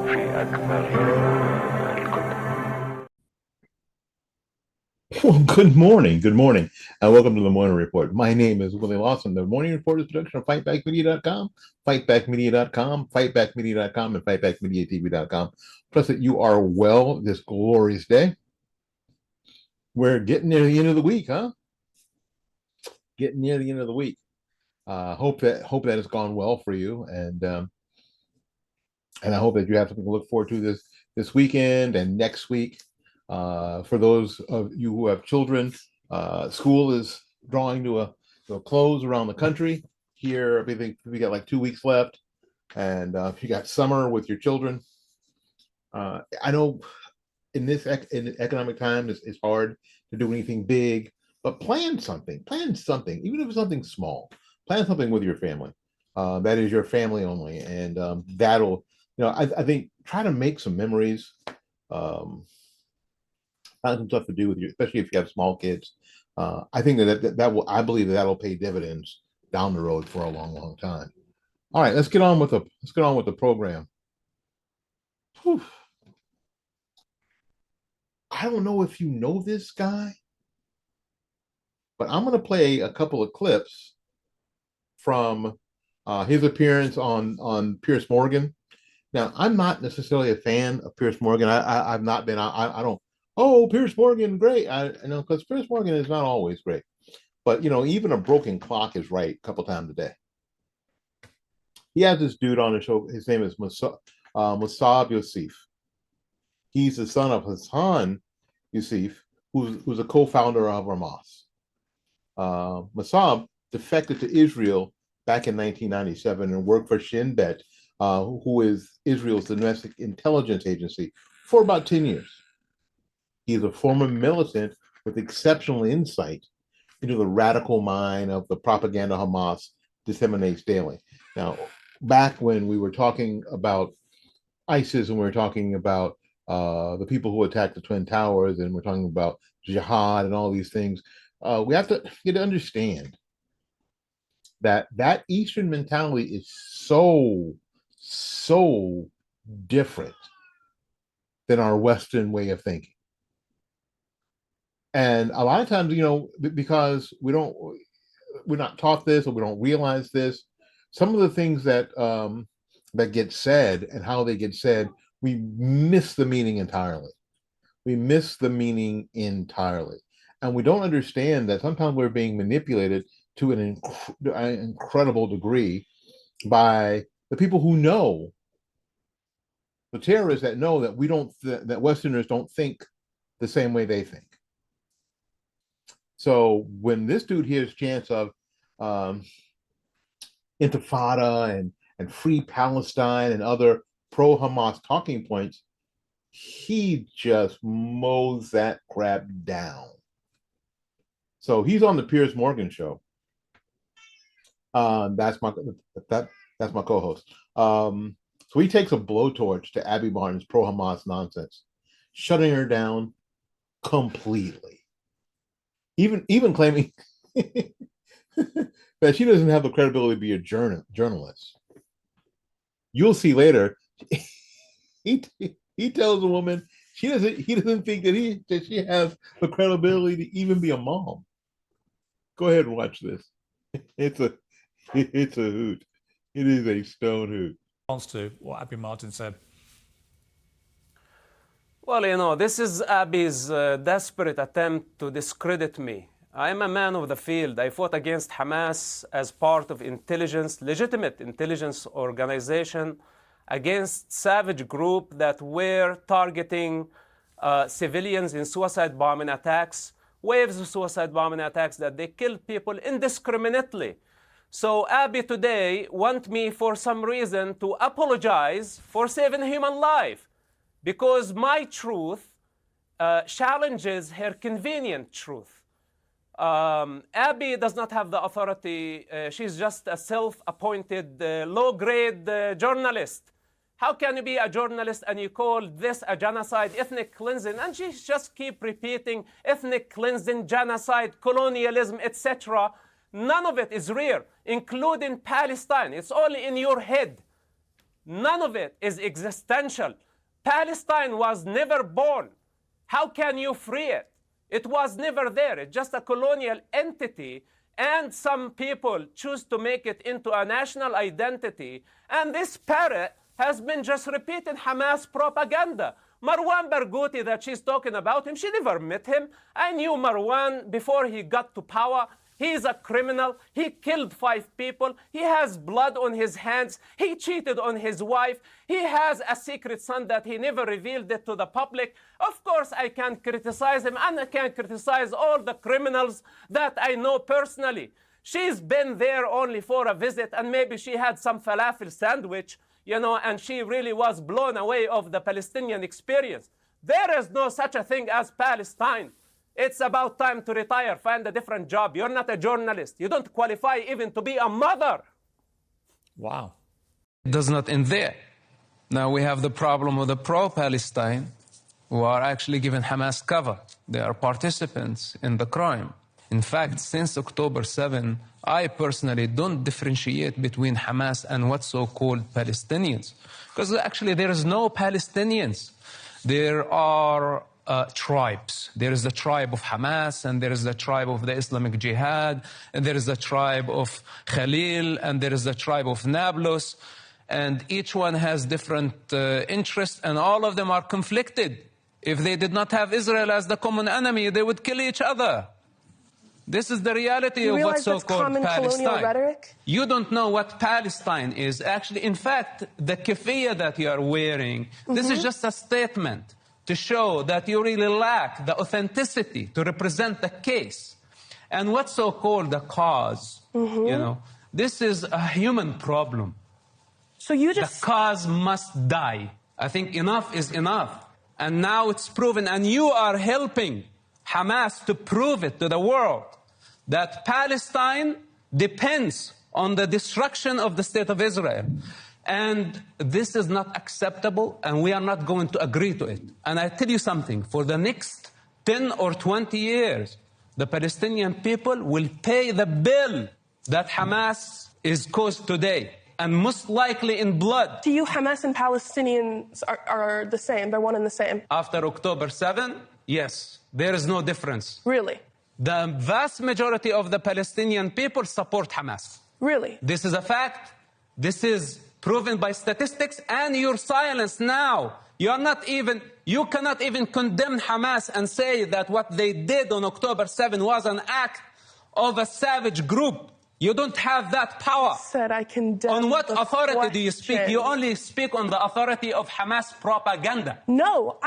في أكبر الكتب. Well, good morning. Good morning. And welcome to the Morning Report. My name is Willie Lawson. The Morning Report is a production of fightbackmedia.com, fightbackmedia.com, fightbackmedia.com, and fightbackmediatv.com. Plus that you are well this glorious day. We're getting near the end of the week, huh? Getting near the end of the week. Hope that has gone well for you, and I hope that you have something to look forward to this weekend and next week. For those of you who have children, school is drawing to a close around the country. Here, I think we got like 2 weeks left, and if you got summer with your children, I know in economic times it's hard to do anything big, but plan something. Plan something, even if it's something small. Plan something with your family. That is your family only, and that'll, I think try to make some memories. Um, Find some stuff to do with you, especially if you have small kids. I think that will, I believe that'll pay dividends down the road for a long, long time. All right, let's get on with the program. Whew. I don't know if you know this guy, but I'm going to play a couple of clips from his appearance on Piers Morgan. Now, I'm not necessarily a fan of Piers Morgan. I've not been. I don't. Oh, Piers Morgan, great. I know because Piers Morgan is not always great, but even a broken clock is right a couple times a day. He has this dude on the show. His name is Mosab Yosef. He's the son of Hassan Yosef, who's a co-founder of Hamas. Mosab defected to Israel back in 1997 and worked for Shin Bet, who is Israel's domestic intelligence agency, for about 10 years. He is a former militant with exceptional insight into the radical mind of the propaganda Hamas disseminates daily. Now, back when we were talking about ISIS and we were talking about the people who attacked the Twin Towers and we're talking about jihad and all these things, we have to get to understand that Eastern mentality is so different than our Western way of thinking. And a lot of times, because we're not taught this or we don't realize this, some of the things that get said and how they get said, we miss the meaning entirely. We miss the meaning entirely. And we don't understand that sometimes we're being manipulated to an incredible degree by the people who know, the terrorists that know that we don't, that Westerners don't think the same way they think. So when this dude hears chants of intifada and free Palestine and other pro-Hamas talking points, he just mows that crap down. So he's on the Piers Morgan show. That's my co-host. So he takes a blowtorch to Abby Martin's pro-Hamas nonsense, shutting her down completely. Even claiming that she doesn't have the credibility to be a journalist. You'll see later. He tells a woman he doesn't think that she has the credibility to even be a mom. Go ahead and watch this. It's a hoot. It is a stone hoot. Response to what Abby Martin said. Well, this is Abby's desperate attempt to discredit me. I am a man of the field. I fought against Hamas as part of legitimate intelligence organization, against savage group that were targeting civilians in suicide bombing attacks, waves of suicide bombing attacks that they killed people indiscriminately. So Abby today want me for some reason to apologize for saving human life, because my truth challenges her convenient truth. Abby does not have the authority. She's just a self-appointed low-grade journalist. How can you be a journalist and you call this a genocide, ethnic cleansing? And she just keep repeating ethnic cleansing, genocide, colonialism, etc. None of it is real, including Palestine. It's only in your head. None of it is existential. Palestine was never born. How can you free it? It was never there. It's just a colonial entity, and some people choose to make it into a national identity. And this parrot has been just repeating Hamas propaganda. Marwan Barghouti that she's talking about him, she never met him. I knew Marwan before he got to power. He's a criminal. He killed 5 people. He has blood on his hands. He cheated on his wife. He has a secret son that he never revealed it to the public. Of course, I can criticize him, and I can criticize all the criminals that I know personally. She's been there only for a visit, and maybe she had some falafel sandwich, you know, and she really was blown away of the Palestinian experience. There is no such a thing as Palestine. It's about time to retire, find a different job. You're not a journalist. You don't qualify even to be a mother. Wow. It does not end there. Now we have the problem with the pro-Palestine who are actually giving Hamas cover. They are participants in the crime. In fact, since October 7, I personally don't differentiate between Hamas and what's so-called Palestinians. Because actually there is no Palestinians. There are tribes. There is the tribe of Hamas, and there is the tribe of the Islamic Jihad, and there is the tribe of Khalil, and there is the tribe of Nablus, and each one has different interests, and all of them are conflicted. If they did not have Israel as the common enemy, they would kill each other. This is the reality of what's so-called Palestine. Rhetoric? You don't know what Palestine is. Actually, in fact, the keffiyeh that you are wearing, this is just a statement to show that you really lack the authenticity to represent the case. And what's so-called the cause, you know, this is a human problem. So you just... The cause must die. I think enough is enough. And now it's proven, and you are helping Hamas to prove it to the world, that Palestine depends on the destruction of the state of Israel. And this is not acceptable, and we are not going to agree to it. And I tell you something, for the next 10 or 20 years, the Palestinian people will pay the bill that Hamas is caused today, and most likely in blood. To you, Hamas and Palestinians are the same, they're one and the same? After October 7, yes, there is no difference. Really? The vast majority of the Palestinian people support Hamas. Really? This is a fact. This is proven by statistics, and your silence now. You cannot even condemn Hamas and say that what they did on October 7 was an act of a savage group. You don't have that power. Said I condemn. On what authority question. do you speak? You only speak on the authority of Hamas propaganda. No,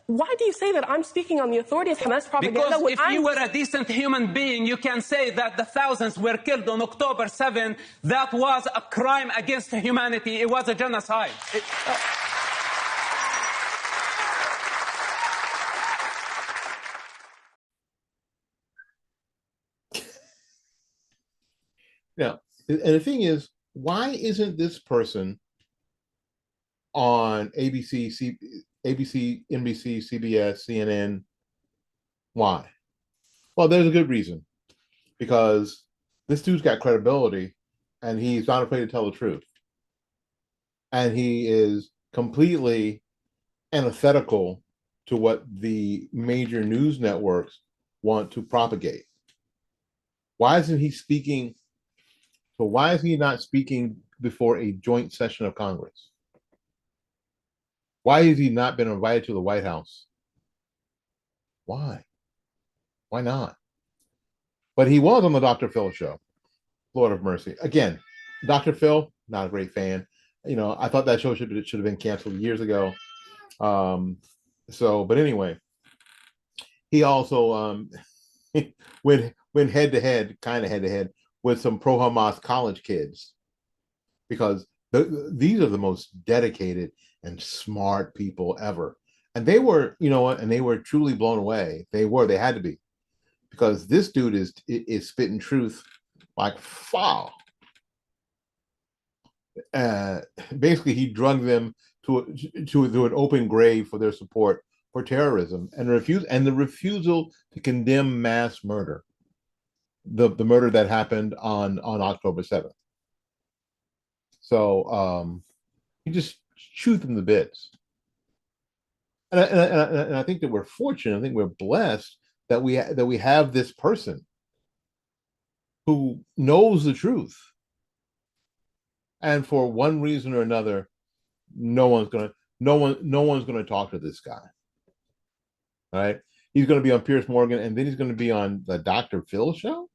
why do you say that I'm speaking on the authority of Hamas propaganda? Because if you were a decent human being, you can say that the thousands were killed on October 7. That was a crime against humanity. It was a genocide. Now, and the thing is, why isn't this person on ABC, NBC, CBS, CNN? Why? Well, there's a good reason. Because this dude's got credibility, and he's not afraid to tell the truth. And he is completely antithetical to what the major news networks want to propagate. Why isn't he speaking? So why is he not speaking before a joint session of Congress? Why has he not been invited to the White House? Why? Why not? But he was on the Dr. Phil show. Lord of mercy. Again, Dr. Phil, not a great fan. You know, I thought that show should have been canceled years ago. But anyway, he also went head to head with some pro-Hamas college kids, because these are the most dedicated and smart people ever. And they were, you know what, and they were truly blown away. They had to be, because this dude is spitting truth like foul. Basically, he drugged them to an open grave for their support for terrorism and the refusal to condemn mass murder. The murder that happened on October 7th. So He just chewed them to bits. And I think that we're fortunate. I think we're blessed that we have this person who knows the truth, and for one reason or another, no one's gonna talk to this guy. Right? He's going to be on Piers Morgan, and then he's going to be on the Dr. Phil show.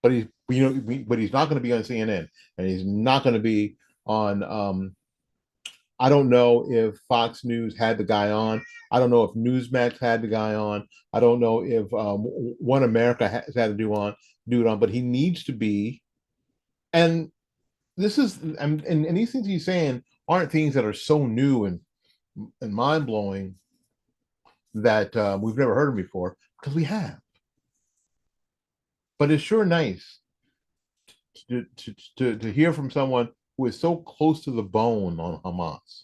But he's not going to be on CNN, and he's not going to be on. I don't know if Fox News had the guy on. I don't know if Newsmax had the guy on. I don't know if One America has had to do it on. But he needs to be. And this is and these things he's saying aren't things that are so new and mind blowing that we've never heard them before, because we have. But it's sure nice to hear from someone who is so close to the bone on Hamas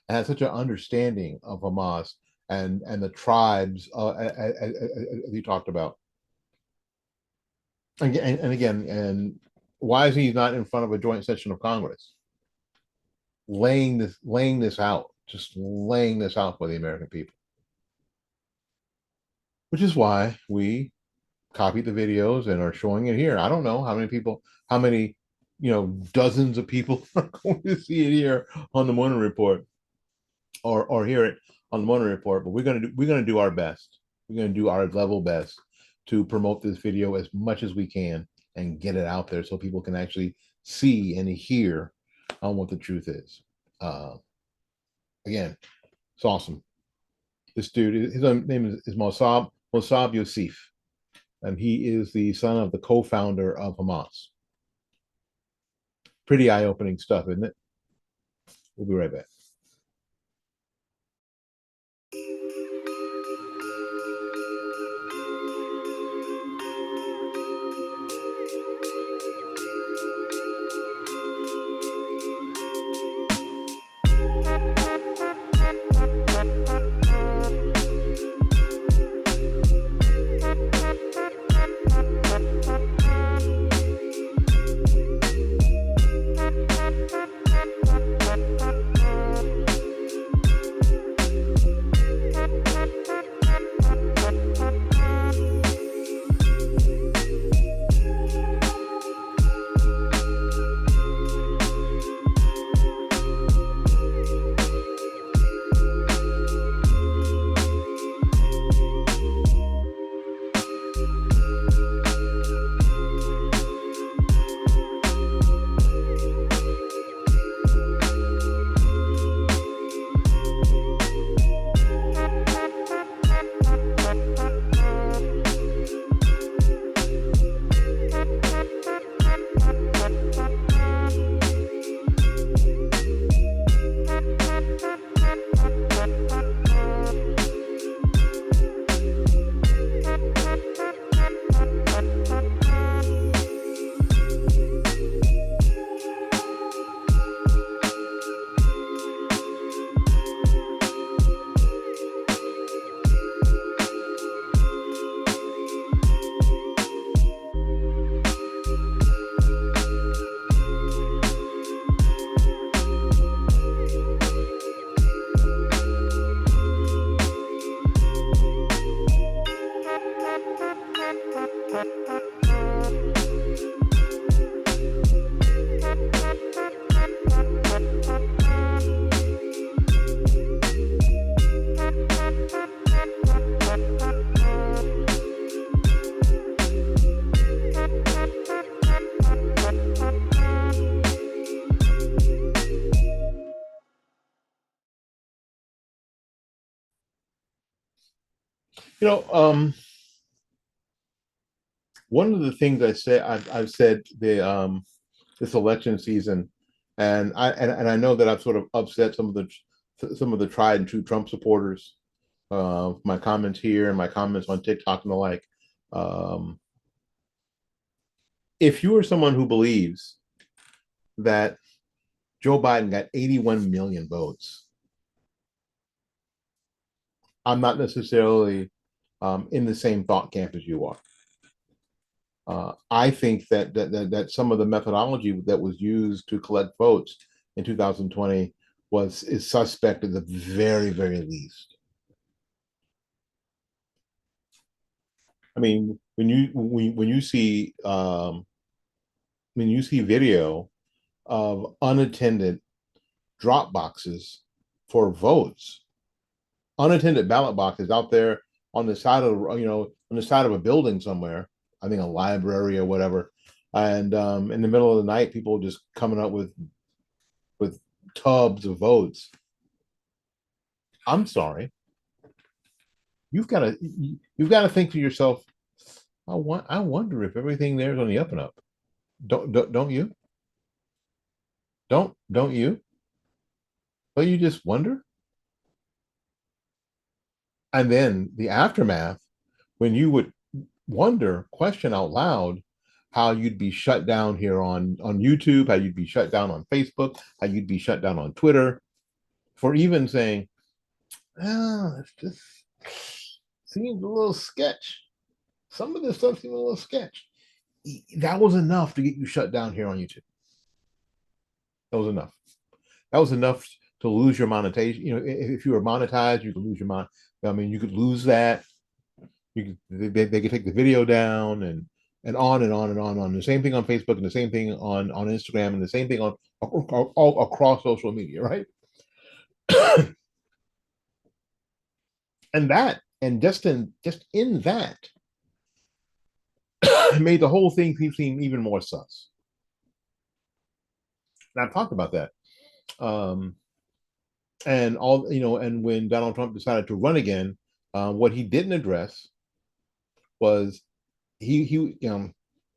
and has such an understanding of Hamas and the tribes, as you talked about. And why is he not in front of a joint session of Congress, laying this out, just laying this out for the American people? Which is why we copied the videos and are showing it here. I don't know how many dozens of people are going to see it here on the Morning Report, or hear it on the Morning Report. But we're gonna do our best. We're gonna do our level best to promote this video as much as we can and get it out there so people can actually see and hear on what the truth is. Again, it's awesome. This dude, his name is Mosab Yosef, and he is the son of the co-founder of Hamas. Pretty eye-opening stuff, isn't it? We'll be right back. One of the things I've said this election season, and I know that I've sort of upset some of the tried and true Trump supporters. My comments here and my comments on TikTok and the like. If you are someone who believes that Joe Biden got 81 million votes, I'm not necessarily in the same thought camp as you are. I think that some of the methodology that was used to collect votes in 2020 is suspect at the very, very least. I mean, when you see video of unattended drop boxes for votes, unattended ballot boxes out there on the side of on the side of a building somewhere, I think a library or whatever, and in the middle of the night, people just coming up with tubs of votes. I'm sorry, you've got to think to yourself, I wonder if everything there is on the up and up. Don't you? Don't you? But you just wonder. And then the aftermath, when you would wonder, question out loud how you'd be shut down here on YouTube, how you'd be shut down on Facebook, how you'd be shut down on Twitter for even saying, oh, it's just seems a little sketch. Some of this stuff seems a little sketch. That was enough to get you shut down here on YouTube. That was enough. That was enough to lose your monetization. If you were monetized, you could lose your mon. I mean, you could lose that. They could take the video down and on and on and on and on. The same thing on Facebook and the same thing on Instagram and the same thing on all across social media, right? and just in that made the whole thing seem even more sus. And I've talked about that. And when Donald Trump decided to run again, what he didn't address was he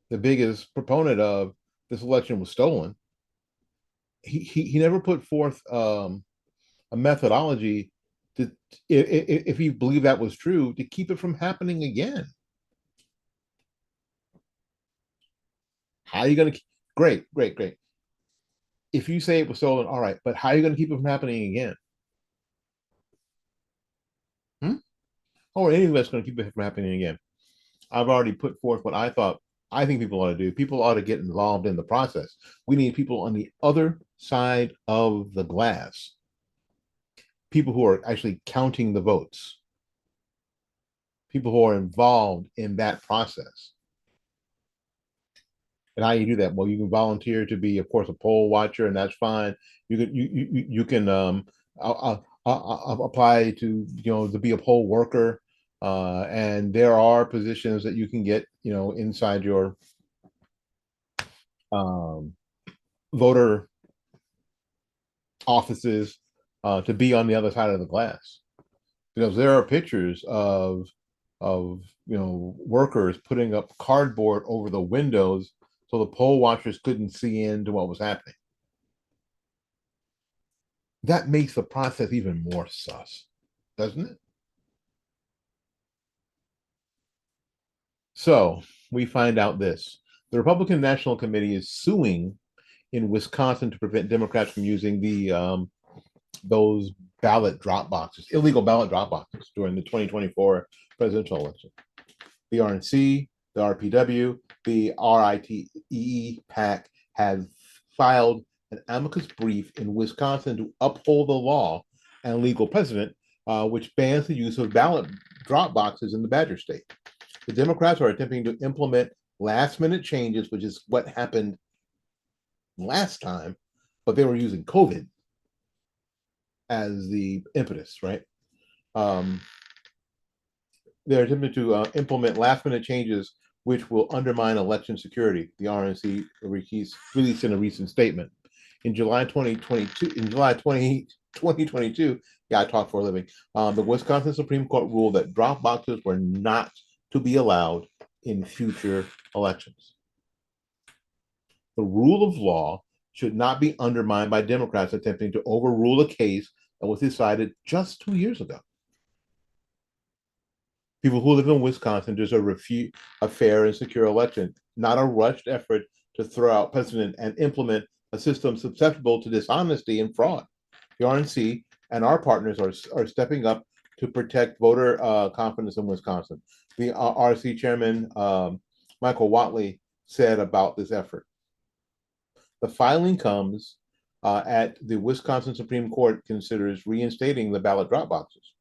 the biggest proponent of this election was stolen. He never put forth a methodology to, if he believed that was true, to keep it from happening again. How are you going to? Great. If you say it was stolen, all right, but how are you going to keep it from happening again? Or any of us going to keep it from happening again? I've already put forth what I think people ought to do. People ought to get involved in the process. We need people on the other side of the glass. People who are actually counting the votes. People who are involved in that process. And how you do that? Well, you can volunteer to be, of course, a poll watcher, and that's fine. You can apply to be a poll worker, and there are positions that you can get inside your voter offices to be on the other side of the glass, because there are pictures of workers putting up cardboard over the windows so the poll watchers couldn't see into what was happening. That makes the process even more sus, doesn't it? So we find out this. The Republican National Committee is suing in Wisconsin to prevent Democrats from using those ballot drop boxes, illegal ballot drop boxes during the 2024 presidential election. The RNC, the RPW, the RITE PAC have filed an amicus brief in Wisconsin to uphold the law and legal precedent, which bans the use of ballot drop boxes in the Badger State. The Democrats are attempting to implement last-minute changes, which is what happened last time, but they were using COVID as the impetus, right? They're attempting to implement last-minute changes which will undermine election security, the RNC released in a recent statement. In July 2022, yeah, I talk for a living, the Wisconsin Supreme Court ruled that drop boxes were not to be allowed in future elections. The rule of law should not be undermined by Democrats attempting to overrule a case that was decided just 2 years ago. People who live in Wisconsin deserve a fair and secure election, not a rushed effort to throw out precedent and implement a system susceptible to dishonesty and fraud. The RNC and our partners are stepping up to protect voter confidence in Wisconsin. The RC chairman, Michael Watley said about this effort. The filing comes at the Wisconsin Supreme Court considers reinstating the ballot drop boxes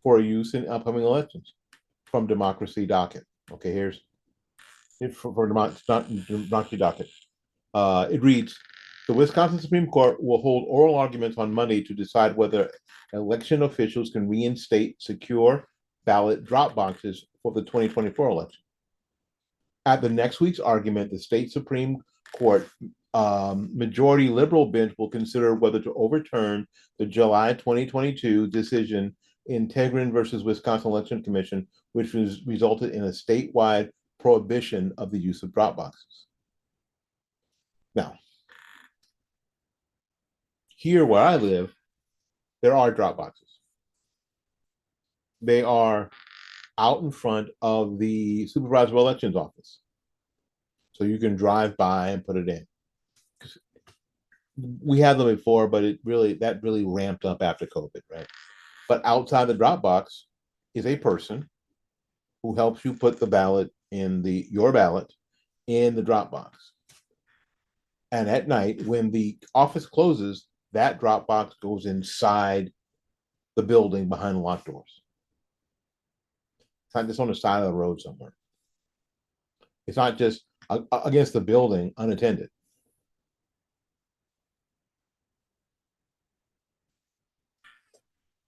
for use in upcoming elections from Democracy Docket. Okay, here's it for Democracy Docket. It reads, the Wisconsin Supreme Court will hold oral arguments on Monday to decide whether election officials can reinstate secure ballot drop boxes for the 2024 election. At the next week's argument, the state Supreme Court majority liberal bench will consider whether to overturn the July 2022 decision in Tegrin versus Wisconsin Election Commission, which resulted in a statewide prohibition of the use of drop boxes. Now, here where I live, there are drop boxes. They are out in front of the supervisor of elections office. So you can drive by and put it in. We had them before, but that really ramped up after COVID, right? But outside the drop box is a person who helps you put the ballot in your ballot in the drop box. And at night, when the office closes, that drop box goes inside the building behind locked doors. It's not just on the side of the road somewhere. It's not just against the building unattended.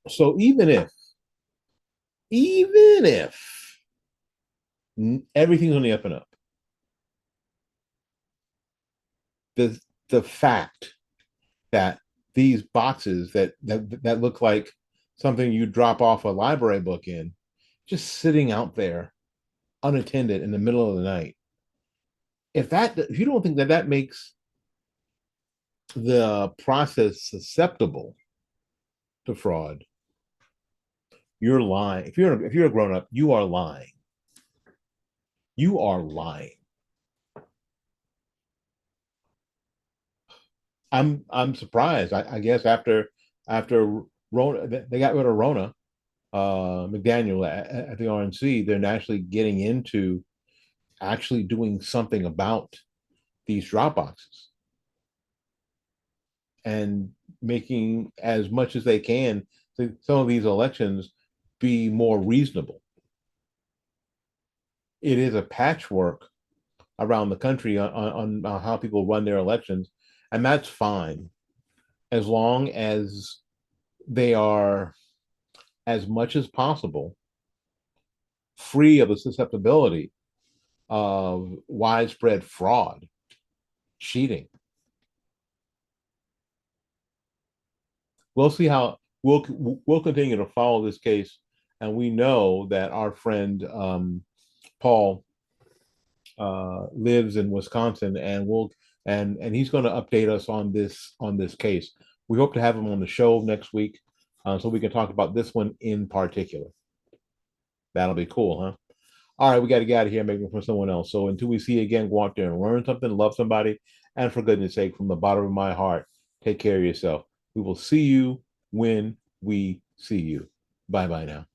So even if everything's on the up and up, the fact that these boxes that look like something you drop off a library book in, just sitting out there unattended in the middle of the night, if you don't think that makes the process susceptible to fraud, you're lying. If you're a grown up, you are lying. You are lying. I'm surprised. I guess after Rona, they got rid of Rona McDaniel at the RNC. They're naturally getting into actually doing something about these drop boxes and making as much as they can to some of these elections be more reasonable. It is a patchwork around the country on how people run their elections, and that's fine as long as they are, as much as possible, free of the susceptibility of widespread fraud, cheating. We'll see how we'll continue to follow this case, and we know that our friend Paul lives in Wisconsin, and he's going to update us on this case. We hope to have him on the show next week, so we can talk about this one in particular. That'll be cool, huh? All right, we got to get out of here, maybe for someone else. So until we see you again, go out there and learn something, love somebody, and for goodness sake, from the bottom of my heart, take care of yourself. We will see you when we see you. Bye-bye now.